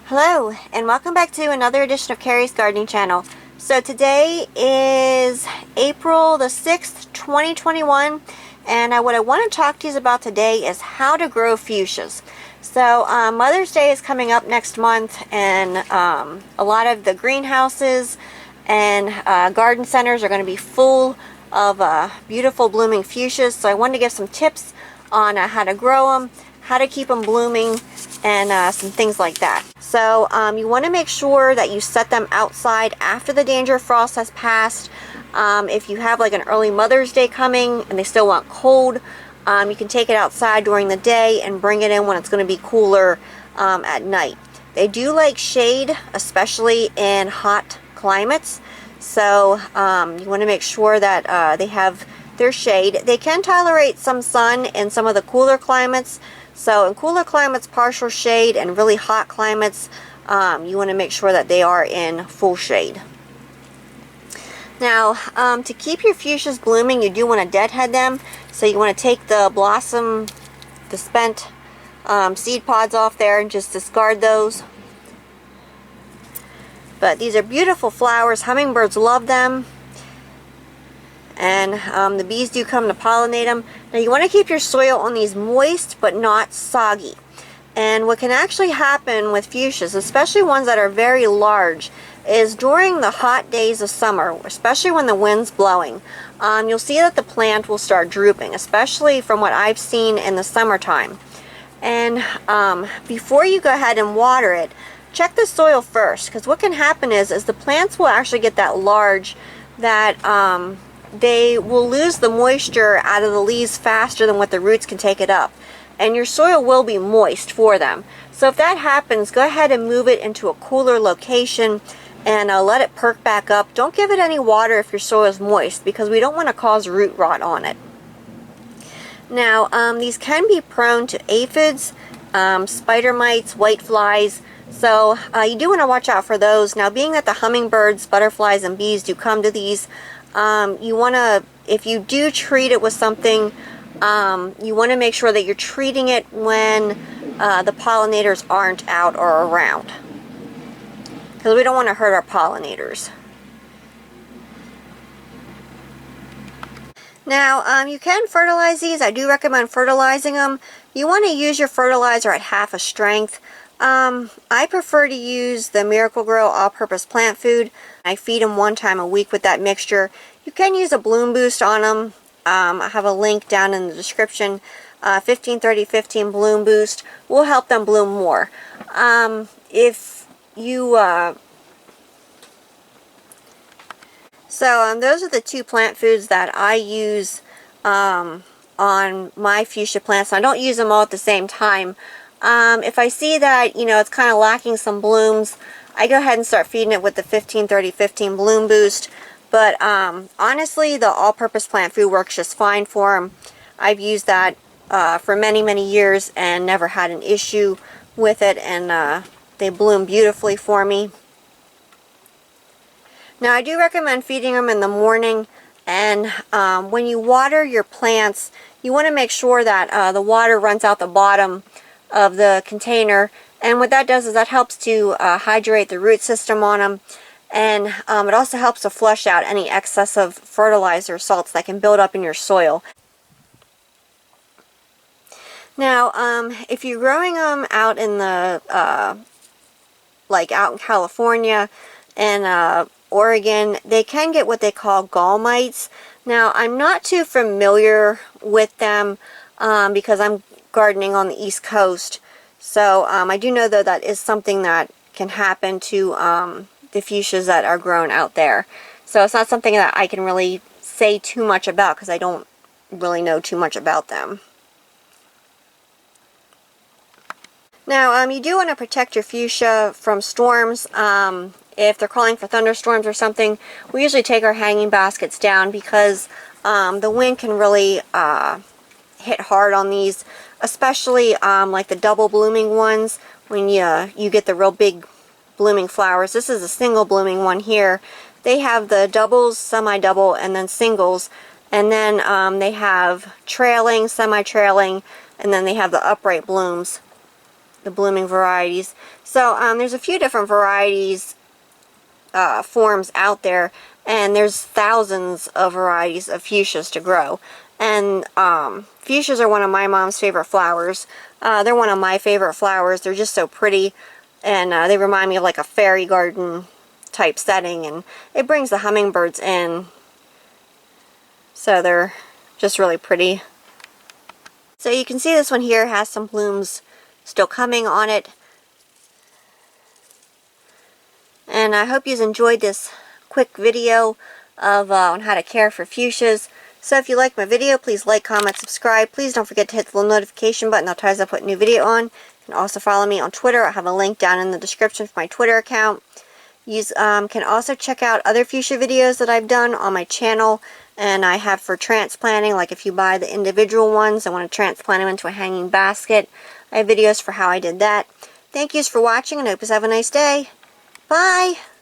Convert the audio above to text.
Hello, and welcome back to another edition of Carrie's Gardening Channel. So today is April the 6th, 2021, and what I want to talk to you about today is how to grow fuchsias. So Mother's Day is coming up next month, and a lot of the greenhouses and garden centers are going to be full of beautiful blooming fuchsias. So I wanted to give some tips on how to grow them, how to keep them blooming, and some things like that. So you want to make sure that you set them outside after the danger of frost has passed. If you have like an early Mother's Day coming and they still want cold, you can take it outside during the day and bring it in when it's going to be cooler at night. They do like shade, especially in hot climates. So you want to make sure that they have their shade. They can tolerate some sun in some of the cooler climates. So in cooler climates, partial shade, and really hot climates, you want to make sure that they are in full shade. Now, to keep your fuchsias blooming, you do want to deadhead them. So you want to take the blossom, the spent seed pods off there and just discard those. But these are beautiful flowers. Hummingbirds love them. And the bees do come to pollinate them. Now you want to keep your soil on these moist but not soggy. And what can actually happen with fuchsias, especially ones that are very large, is during the hot days of summer, especially when the wind's blowing, you'll see that the plant will start drooping, especially from what I've seen in the summertime. And before you go ahead and water it, check the soil first, because what can happen is the plants will actually get that large that they will lose the moisture out of the leaves faster than what the roots can take it up. And your soil will be moist for them. So if that happens, go ahead and move it into a cooler location and let it perk back up. Don't give it any water if your soil is moist, because we don't want to cause root rot on it. Now, these can be prone to aphids, spider mites, white flies. So you do want to watch out for those. Now, being that the hummingbirds, butterflies, and bees do come to these, you want to, if you do treat it with something, you want to make sure that you're treating it when the pollinators aren't out or around, because we don't want to hurt our pollinators. Now, you can fertilize these. I do recommend fertilizing them. You want to use your fertilizer at half a strength. I prefer to use the Miracle-Gro all-purpose plant food. I feed them one time a week with that mixture. You can use a bloom boost on them. I have a link down in the description. 15-30-15 bloom boost will help them bloom more. If you those are the two plant foods that I use on my fuchsia plants. I don't use them all at the same time. If I see that, it's kind of lacking some blooms, I go ahead and start feeding it with the 15-30-15 bloom boost. But honestly, the all-purpose plant food works just fine for them. I've used that for many, many years and never had an issue with it, and they bloom beautifully for me. Now, I do recommend feeding them in the morning, and when you water your plants, you want to make sure that the water runs out the bottom of the container. And what that does is that helps to hydrate the root system on them, and it also helps to flush out any excess of fertilizer salts that can build up in your soil. Now, if you're growing them out in the like out in California and Oregon, they can get what they call gall mites. Now, I'm not too familiar with them because I'm gardening on the East Coast. So I do know, though, that is something that can happen to the fuchsias that are grown out there. So it's not something that I can really say too much about, because I don't really know too much about them. Now, you do want to protect your fuchsia from storms. If they're calling for thunderstorms or something, we usually take our hanging baskets down, because the wind can really hit hard on these, especially like the double blooming ones. When you get the real big blooming flowers. This is a single blooming one here. They have the doubles, semi-double, and then singles, and then they have trailing, semi-trailing, and then they have the upright blooms. the blooming varieties. So there's a few different varieties, forms out there, and there's thousands of varieties of fuchsias to grow. And fuchsias are one of my mom's favorite flowers. They're one of my favorite flowers. They're just so pretty, and they remind me of like a fairy garden type setting, and it brings the hummingbirds in. So they're just really pretty. So you can see this one here has some blooms still coming on it. And I hope you enjoyed this quick video of on how to care for fuchsias. So if you like my video, please like, comment, subscribe. Please don't forget to hit the little notification button. That'll tell you as I put a new video on. You can also follow me on Twitter. I have a link down in the description for my Twitter account. You can also check out other fuchsia videos that I've done on my channel, and I have for transplanting, like if you buy the individual ones and want to transplant them into a hanging basket. I have videos for how I did that. Thank yous for watching, and I hope you have a nice day. Bye!